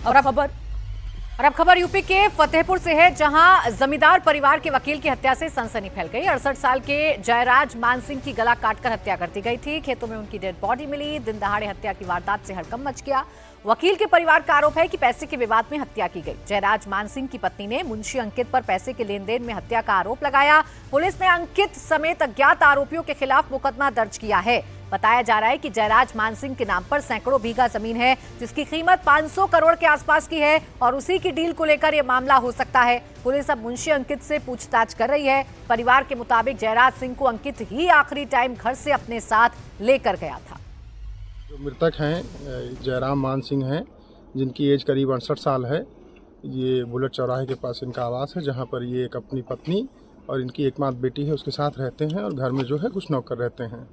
अब खबर यूपी के फतेहपुर से है, जहां जमींदार परिवार के वकील की हत्या से सनसनी फैल गई। 68 साल के जयराज मान सिंह की गला काटकर हत्या कर दी गई थी। खेतों में उनकी डेड बॉडी मिली। दिन दहाड़े हत्या की वारदात से हड़कंप मच गया। वकील के परिवार का आरोप है कि पैसे के विवाद में हत्या की गई। जयराज मान सिंह की पत्नी ने मुंशी अंकित पर पैसे के लेन देन में हत्या का आरोप लगाया। पुलिस ने अंकित समेत अज्ञात आरोपियों के खिलाफ मुकदमा दर्ज किया है। बताया जा रहा है कि जयराज मान सिंह के नाम पर सैकड़ों बीघा जमीन है, जिसकी कीमत 500 करोड़ के आसपास की है और उसी की डील को लेकर यह मामला हो सकता है। पुलिस अब मुंशी अंकित से पूछताछ कर रही है। परिवार के मुताबिक जयराज सिंह को अंकित ही आखिरी टाइम घर से अपने साथ लेकर गया था। जो मृतक हैं जयराम मान सिंह हैं, जिनकी एज करीब 68 साल है। ये बुलेट चौराहे के पास इनका आवास है, जहाँ पर ये एक अपनी पत्नी और इनकी एकमात्र बेटी है उसके साथ रहते हैं और घर में जो है कुछ नौकर रहते हैं।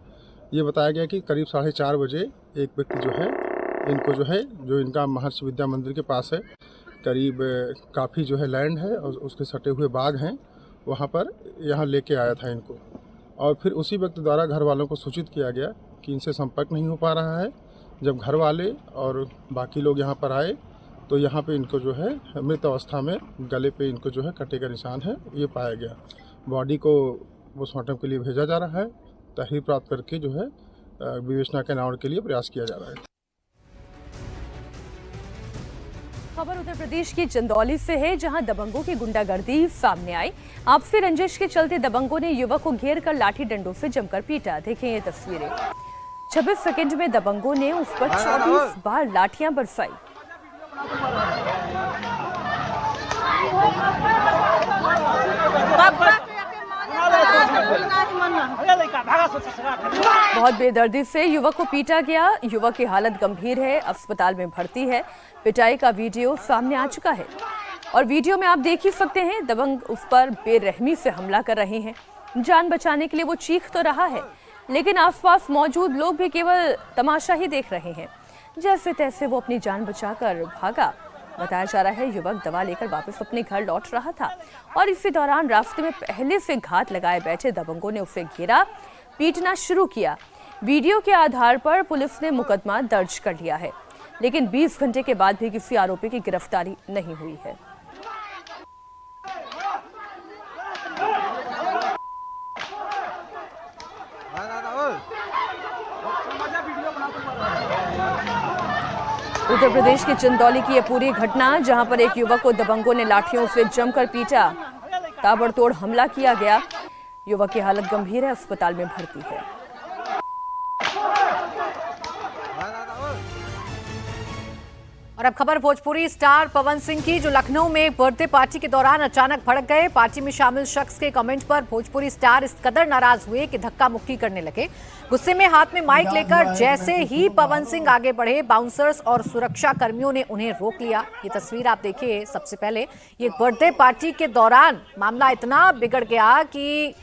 ये बताया गया कि करीब 4:30 बजे एक व्यक्ति जो है इनको जो इनका महर्षि विद्या मंदिर के पास है, करीब काफ़ी जो है लैंड है और उसके सटे हुए बाग हैं, वहाँ पर यहाँ लेके आया था इनको। और फिर उसी व्यक्ति द्वारा घर वालों को सूचित किया गया कि इनसे संपर्क नहीं हो पा रहा है। जब घर वाले और बाकी लोग यहाँ पर आए तो यहाँ पे इनको जो है मृत अवस्था में गले पे इनको जो है कटे का निशान है, ये पाया गया। बॉडी को पोस्टमार्टम के लिए भेजा जा रहा है। तहरीर प्राप्त करके जो है विवेचना के अनावरण के लिए प्रयास किया जा रहा है। खबर उत्तर प्रदेश की चंदौली से है, जहां दबंगों की गुंडागर्दी सामने आई। आपसी रंजिश के चलते दबंगों ने युवक को घेर कर लाठी डंडों से जमकर पीटा। देखें ये तस्वीरें। 26 सेकंड में दबंगों ने उस पर 24 बार लाठियां बरसाई। बहुत बेदर्दी से युवक को पीटा गया। युवक की हालत गंभीर है, अस्पताल में भर्ती है। पिटाई का वीडियो सामने आ चुका है और वीडियो में आप देख ही सकते हैं, दबंग उस पर बेरहमी से हमला कर रहे हैं। जान बचाने के लिए वो चीख तो रहा है, लेकिन आसपास मौजूद लोग भी केवल तमाशा ही देख रहे हैं। जैसे तैसे वो अपनी जान बचाकर भागा। बताया जा रहा है युवक दवा लेकर वापस अपने घर लौट रहा था और इसी दौरान रास्ते में पहले से घात लगाए बैठे दबंगों ने उसे घेरा, पीटना शुरू किया। वीडियो के आधार पर पुलिस ने मुकदमा दर्ज कर लिया है, लेकिन 20 घंटे के बाद भी किसी आरोपी की गिरफ्तारी नहीं हुई है। उत्तर प्रदेश के चंदौली की यह पूरी घटना, जहां पर एक युवक को दबंगों ने लाठियों से जमकर पीटा, ताबड़तोड़ हमला किया गया। युवक की हालत गंभीर है, अस्पताल में भर्ती है। और अब खबर भोजपुरी स्टार पवन सिंह की, जो लखनऊ में बर्थडे पार्टी के दौरान अचानक भड़क गए। पार्टी में शामिल शख्स के कमेंट पर भोजपुरी स्टार इस कदर नाराज हुए कि धक्का मुक्की करने लगे। गुस्से में हाथ में माइक लेकर जैसे ही पवन सिंह आगे बढ़े, बाउंसर्स और सुरक्षा कर्मियों ने उन्हें रोक लिया। ये तस्वीर आप देखिए। सबसे पहले ये बर्थडे पार्टी के दौरान मामला इतना बिगड़ गया कि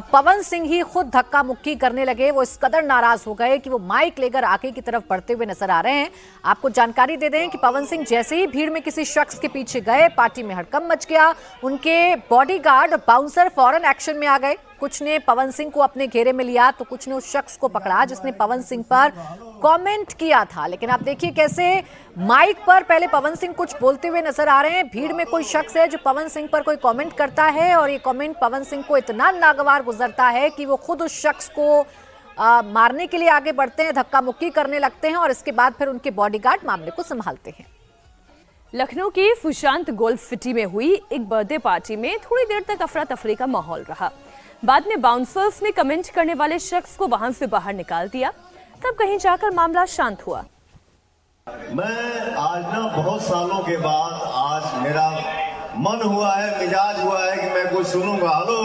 पवन सिंह ही खुद धक्का मुक्की करने लगे। वो इस कदर नाराज हो गए कि वो माइक लेकर आगे की तरफ बढ़ते हुए नजर आ रहे हैं। आपको जानकारी दे दें कि पवन सिंह जैसे ही भीड़ में किसी शख्स के पीछे गए, पार्टी में हड़कंप मच गया। उनके बॉडीगार्ड बाउंसर फौरन एक्शन में आ गए। कुछ ने पवन सिंह को अपने घेरे में लिया तो कुछ ने उस शख्स को पकड़ा जिसने पवन सिंह पर कमेंट किया था। लेकिन आप देखिए कैसे माइक पर पहले पवन सिंह कुछ बोलते हुए नजर आ रहे हैं। भीड़ में कोई शख्स है जो पवन सिंह पर कोई कमेंट करता है और ये कमेंट पवन सिंह को इतना नागवार गुजरता है कि वो खुद उस शख्स को मारने के लिए आगे बढ़ते हैं, धक्का मुक्की करने लगते हैं और इसके बाद फिर उनके बॉडीगार्ड मामले को संभालते हैं। लखनऊ की सुशांत गोल्फ सिटी में हुई एक बर्थडे पार्टी में थोड़ी देर तक अफरा तफरी का माहौल रहा। बाद में बाउंसर्स ने कमेंट करने वाले शख्स को वहां से बाहर निकाल दिया। तब कहीं जाकर मामला शांत हुआ। मैं आज ना बहुत सालों के बाद आज मेरा मन हुआ है, मिजाज हुआ है कि मैं कुछ सुनूंगा। हेलो,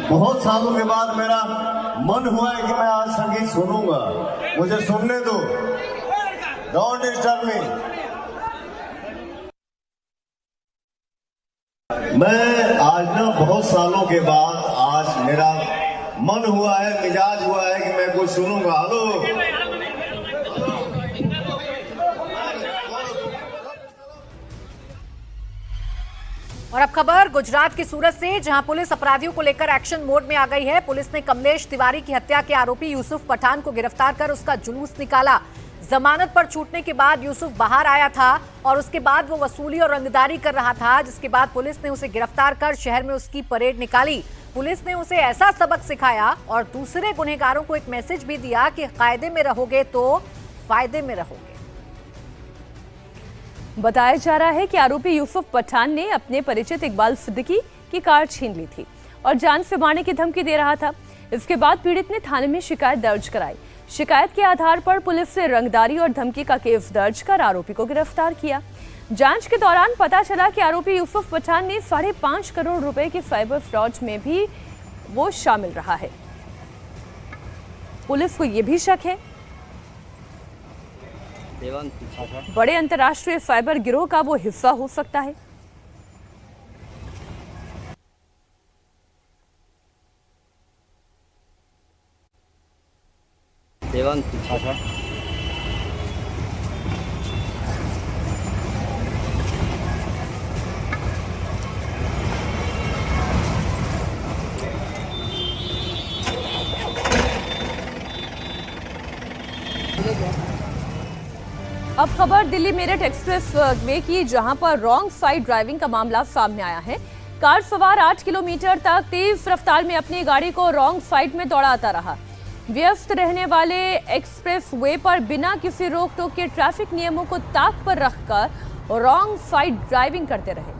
बहुत सालों के बाद मेरा मन हुआ है कि मैं आज संगीत सुनूंगा। मुझे सुनने दो, डोंट डिस्टर्ब मी। मैं आज ना बहुत सालों के बाद आज मेरा मन हुआ है, मिजाज हुआ है कि मैं कुछ सुनूंगा। हेलो, और अब खबर गुजरात की सूरत से, जहां पुलिस अपराधियों को लेकर एक्शन मोड में आ गई है। पुलिस ने कमलेश तिवारी की हत्या के आरोपी यूसुफ पठान को गिरफ्तार कर उसका जुलूस निकाला। जमानत पर छूटने के बाद यूसुफ बाहर आया था और उसके बाद वो वसूली और रंगदारी कर रहा था, जिसके बाद पुलिस ने उसे गिरफ्तार कर शहर में उसकी परेड निकाली। पुलिस ने उसे ऐसा सबक सिखाया और दूसरे गुनहगारों को एक मैसेज भी दिया कि कायदे में रहोगे तो फायदे में रहोगे। बताया जा रहा है कि आरोपी यूसुफ पठान ने अपने परिचित इकबाल सिद्दीकी की कार छीन ली थी और जान से मारने की धमकी दे रहा था। इसके बाद पीड़ित ने थाने में शिकायत दर्ज कराई। शिकायत के आधार पर पुलिस ने रंगदारी और धमकी का केस दर्ज कर आरोपी को गिरफ्तार किया। जांच के दौरान पता चला कि आरोपी यूसुफ पठान ने 5.5 करोड़ रुपए के साइबर फ्रॉड में भी वो शामिल रहा है। पुलिस को यह भी शक है बड़े अंतर्राष्ट्रीय साइबर गिरोह का वो हिस्सा हो सकता है। अब खबर दिल्ली मेरठ एक्सप्रेस वे की, जहां पर रॉन्ग साइड ड्राइविंग का मामला सामने आया है। कार सवार 8 किलोमीटर तक तेज रफ्तार में अपनी गाड़ी को रॉन्ग साइड में दौड़ाता रहा। व्यस्त रहने वाले एक्सप्रेस वे पर बिना किसी रोक टोक के ट्रैफिक नियमों को ताक पर रखकर रॉन्ग साइड ड्राइविंग करते रहे।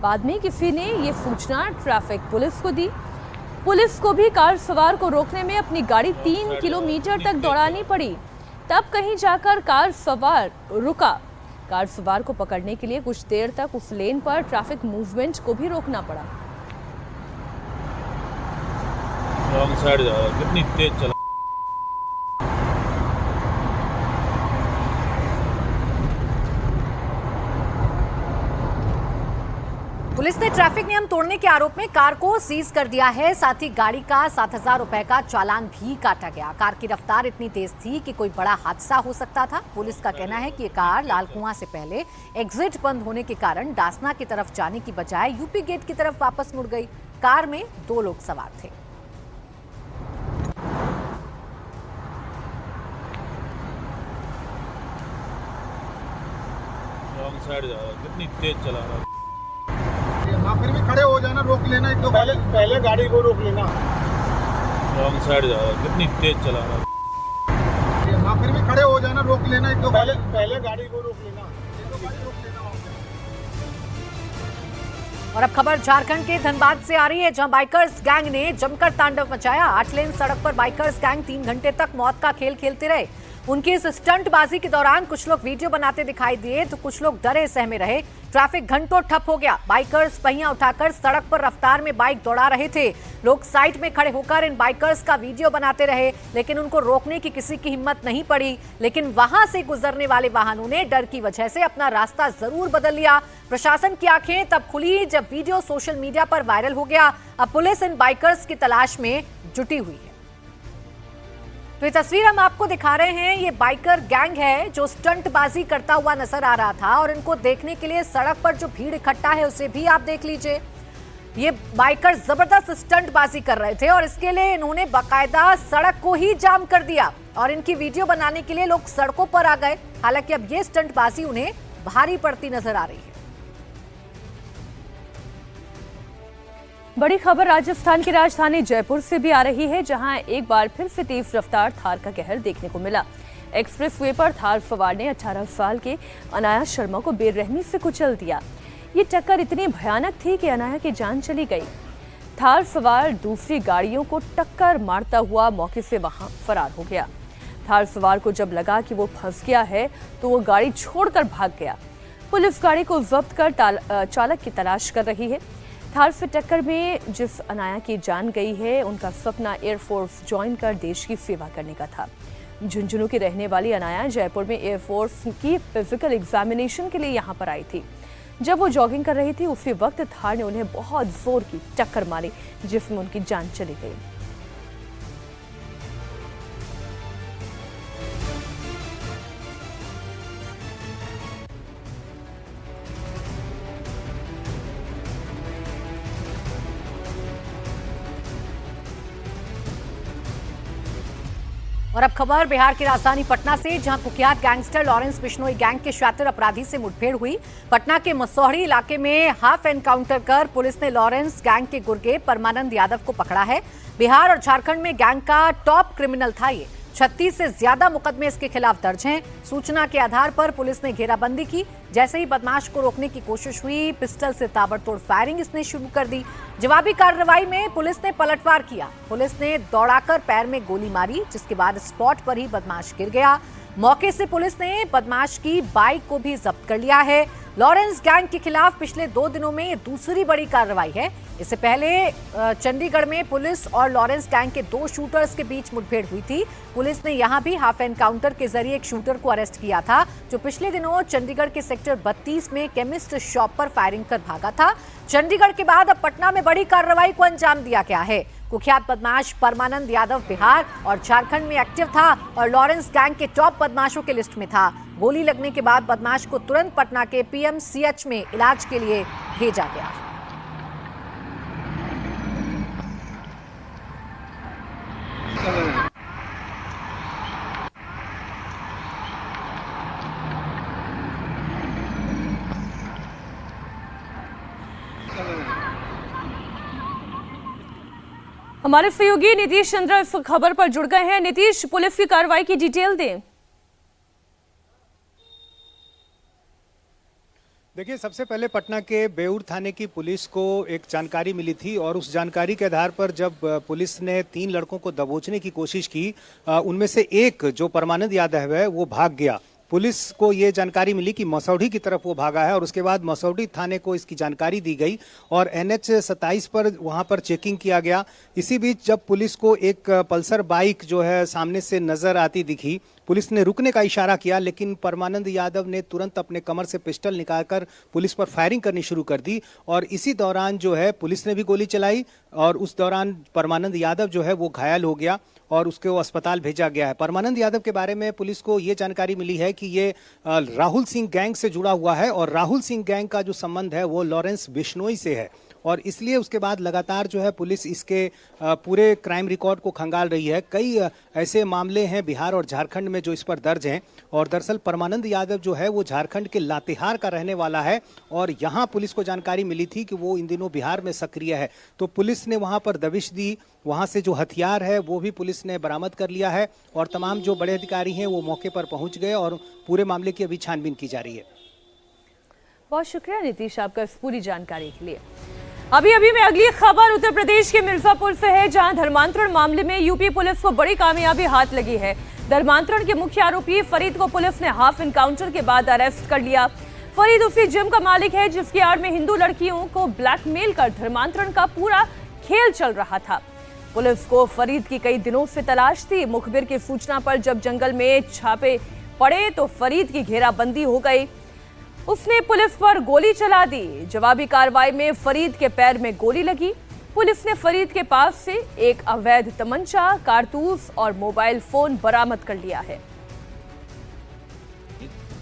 बाद में किसी ने ये सूचना ट्रैफिक पुलिस को दी। पुलिस को भी कार सवार को रोकने में अपनी गाड़ी 3 किलोमीटर तक दौड़ानी पड़ी। तब कहीं जाकर कार सवार रुका। कार सवार को पकड़ने के लिए कुछ देर तक उस लेन पर ट्रैफिक मूवमेंट को भी रोकना पड़ा। रॉन्ग साइड जा रहा, कितनी तेज चला। पुलिस ने ट्रैफिक नियम तोड़ने के आरोप में कार को सीज कर दिया है। साथ ही गाड़ी का 7,000 रुपए का चालान भी काटा गया। कार की रफ्तार इतनी तेज थी कि कोई बड़ा हादसा हो सकता था। पुलिस का कहना है कि ये कार लाल कुआं से पहले एग्जिट बंद होने के कारण डासना की तरफ जाने की बजाय यूपी गेट की तरफ वापस मुड़ गई। कार में 2 लोग सवार थे। रॉन्ग साइड जा रहा, कितनी तेज चला रहा। हाँ, फिर भी खड़े हो जाना, रोक लेना, एक दो पहले गाड़ी को रोक लेना। रॉन्ग साइड जा रहा, कितनी तेज चला रहा। हाँ, फिर भी खड़े हो जाना, रोक लेना, एक दो पहले गाड़ी को रोक लेना, और अब खबर झारखंड के धनबाद से आ रही है, जहां बाइकर्स गैंग ने जमकर तांडव मचाया। 8 लेन सड़क पर बाइकर्स गैंग 3 घंटे तक मौत का खेल खेलते रहे। उनकी इस स्टंटबाजी के दौरान कुछ लोग वीडियो बनाते दिखाई दिए तो कुछ लोग डरे सहमे रहे। ट्रैफिक घंटों ठप हो गया। बाइकर्स पहिया उठाकर सड़क पर रफ्तार में बाइक दौड़ा रहे थे। लोग साइड में खड़े होकर इन बाइकर्स का वीडियो बनाते रहे, लेकिन उनको रोकने की किसी की हिम्मत नहीं पड़ी। लेकिन वहां से गुजरने वाले वाहनों ने डर की वजह से अपना रास्ता जरूर बदल लिया। प्रशासन की आंखें तब खुली जब वीडियो सोशल मीडिया पर वायरल हो गया। अब पुलिस इन बाइकर्स की तलाश में जुटी हुई है। तो ये तस्वीर हम आपको दिखा रहे हैं। ये बाइकर गैंग है जो स्टंटबाजी करता हुआ नजर आ रहा था, और इनको देखने के लिए सड़क पर जो भीड़ इकट्ठा है उसे भी आप देख लीजिए। ये बाइकर जबरदस्त स्टंटबाजी कर रहे थे और इसके लिए इन्होंने बाकायदा सड़क को ही जाम कर दिया और इनकी वीडियो बनाने के लिए लोग सड़कों पर आ गए। हालांकि अब ये स्टंटबाजी उन्हें भारी पड़ती नजर आ रही है। बड़ी खबर राजस्थान की राजधानी जयपुर से भी आ रही है, जहां एक बार फिर से तेज रफ्तार थार का कहर देखने को मिला। एक्सप्रेसवे पर थार सवार ने 18 साल के अनाया शर्मा को बेरहमी से कुचल दिया। ये टक्कर इतनी भयानक थी कि अनाया की जान चली गई। थार सवार दूसरी गाड़ियों को टक्कर मारता हुआ मौके से वहां फरार हो गया। थार सवार को जब लगा कि वो फंस गया है तो वो गाड़ी छोड़कर भाग गया। पुलिस गाड़ी को जब्त कर चालक की तलाश कर रही है। थार से टक्कर में जिस अनाया की जान गई है, उनका सपना एयरफोर्स ज्वाइन कर देश की सेवा करने का था। झुंझुनू की रहने वाली अनाया जयपुर में एयरफोर्स की फिजिकल एग्जामिनेशन के लिए यहाँ पर आई थी। जब वो जॉगिंग कर रही थी उसी वक्त थार ने उन्हें बहुत जोर की टक्कर मारी, जिसमें उनकी जान चली गई। और अब खबर बिहार की राजधानी पटना से, जहां कुख्यात गैंगस्टर लॉरेंस बिश्नोई गैंग के शातिर अपराधी से मुठभेड़ हुई। पटना के मसौढ़ी इलाके में हाफ एनकाउंटर कर पुलिस ने लॉरेंस गैंग के गुर्गे परमानंद यादव को पकड़ा है। बिहार और झारखंड में गैंग का टॉप क्रिमिनल था ये। 36 से ज्यादा मुकदमे इसके खिलाफ दर्ज हैं। सूचना के आधार पर पुलिस ने घेराबंदी की। जैसे ही बदमाश को रोकने की कोशिश हुई, पिस्टल से ताबड़तोड़ फायरिंग इसने शुरू कर दी। जवाबी कार्रवाई में पुलिस ने पलटवार किया। पुलिस ने दौड़ाकर पैर में गोली मारी, जिसके बाद स्पॉट पर ही बदमाश गिर गया। मौके से पुलिस ने बदमाश की बाइक को भी जब्त कर लिया है। लॉरेंस गैंग के खिलाफ पिछले 2 दिनों में ये दूसरी बड़ी कार्रवाई है। इससे पहले चंडीगढ़ में पुलिस और लॉरेंस गैंग के 2 शूटर्स के बीच मुठभेड़ हुई थी। पुलिस ने यहां भी हाफ एनकाउंटर के जरिए एक शूटर को अरेस्ट किया था, जो पिछले दिनों चंडीगढ़ के सेक्टर 32 में केमिस्ट शॉप पर फायरिंग कर भागा था। चंडीगढ़ के बाद अब पटना में बड़ी कार्रवाई को अंजाम दिया गया है। कुख्यात बदमाश परमानंद यादव बिहार और झारखंड में एक्टिव था और लॉरेंस गैंग के टॉप बदमाशों के लिस्ट में था। गोली लगने के बाद बदमाश को तुरंत पटना के पीएमसीएच में इलाज के लिए भेजा गया। हमारे सहयोगी नीतीश चंद्र इस खबर पर जुड़ गए हैं। नीतीश, पुलिस की कार्रवाई की डिटेल दें। देखिए, सबसे पहले पटना के बेउर थाने की पुलिस को एक जानकारी मिली थी और उस जानकारी के आधार पर जब पुलिस ने 3 लड़कों को दबोचने की कोशिश की, उनमें से एक जो परमानंद यादव है वो भाग गया। पुलिस को ये जानकारी मिली कि मसौढ़ी की तरफ वो भागा है और उसके बाद मसौढ़ी थाने को इसकी जानकारी दी गई और NH 27 पर वहाँ पर चेकिंग किया गया। इसी बीच जब पुलिस को एक पल्सर बाइक जो है सामने से नजर आती दिखी, पुलिस ने रुकने का इशारा किया, लेकिन परमानंद यादव ने तुरंत अपने कमर से पिस्टल निकालकर पुलिस पर फायरिंग करनी शुरू कर दी और इसी दौरान जो है पुलिस ने भी गोली चलाई और उस दौरान परमानंद यादव जो है वो घायल हो गया और उसको अस्पताल भेजा गया है। परमानंद यादव के बारे में पुलिस को ये जानकारी मिली है कि ये राहुल सिंह गैंग से जुड़ा हुआ है और राहुल सिंह गैंग का जो संबंध है वो लॉरेंस बिश्नोई से है और इसलिए उसके बाद लगातार जो है पुलिस इसके पूरे क्राइम रिकॉर्ड को खंगाल रही है। कई ऐसे मामले हैं बिहार और झारखंड में जो इस पर दर्ज हैं और दरअसल परमानंद यादव जो है वो झारखंड के लातेहार का रहने वाला है और यहाँ पुलिस को जानकारी मिली थी कि वो इन दिनों बिहार में सक्रिय है, तो पुलिस ने वहाँ पर दबिश दी। वहाँ से जो हथियार है वो भी पुलिस ने बरामद कर लिया है और तमाम जो बड़े अधिकारी हैं वो मौके पर पहुँच गए और पूरे मामले की अभी छानबीन की जा रही है। बहुत शुक्रिया नीतीश आपका इस पूरी जानकारी के लिए। अभी मैं अगली खबर उत्तर प्रदेश के मिर्जापुर से है, जहां धर्मांतरण मामले में यूपी पुलिस को बड़ी कामयाबी हाथ लगी है। धर्मांतरण के मुख्य आरोपी फरीद को पुलिस ने हाफ एनकाउंटर के बाद अरेस्ट कर लिया। फरीद उसी जिम का मालिक है जिसकी आड़ में हिंदू लड़कियों को ब्लैकमेल कर धर्मांतरण का पूरा खेल चल रहा था। पुलिस को फरीद की कई दिनों से तलाश थी। मुखबिर की सूचना पर जब जंगल में छापे पड़े तो फरीद की घेराबंदी हो गई। उसने पुलिस पर गोली चला दी। जवाबी कार्रवाई में फरीद के पैर में गोली लगी। पुलिस ने फरीद के पास से एक अवैध तमंचा, कारतूस और मोबाइल फोन बरामद कर लिया है।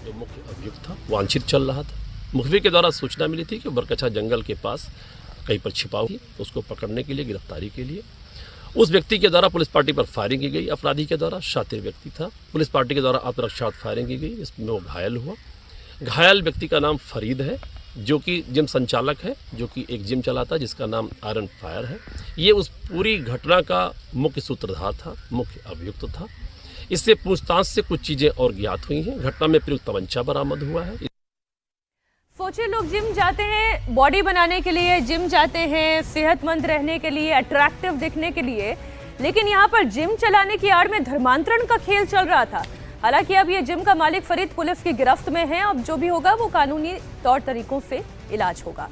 जो मुख्य अभियुक्त था वांछित चल रहा था। मुखबिर के द्वारा सूचना मिली थी कि बरकछा जंगल के पास कहीं पर छिपा हुआ, उसको पकड़ने के लिए, गिरफ्तारी के लिए उस व्यक्ति के द्वारा पुलिस पार्टी पर फायरिंग की गई। अपराधी के द्वारा शातिर व्यक्ति था। पुलिस पार्टी के द्वारा आत्मरक्षात्मक फायरिंग की गई, इसमें वो घायल हुआ। घायल व्यक्ति का नाम फरीद है, जो कि जिम संचालक है, जो कि एक जिम चलाता है जिसका नाम आयरन फायर है। ये उस पूरी घटना का मुख्य सूत्रधार था, मुख्य अभियुक्त था। इससे पूछताछ से कुछ चीजें और ज्ञात हुई हैं। घटना में प्रयुक्त तमंचा बरामद हुआ है। सोचिए, लोग जिम जाते हैं बॉडी बनाने के लिए, जिम जाते हैं सेहतमंद रहने के लिए, अट्रैक्टिव दिखने के लिए, लेकिन यहाँ पर जिम चलाने की आड़ में धर्मांतरण का खेल चल रहा था। हालांकि अब ये जिम का मालिक फरीद पुलिस की गिरफ्त में है। अब जो भी होगा वो कानूनी तौर तरीकों से इलाज होगा।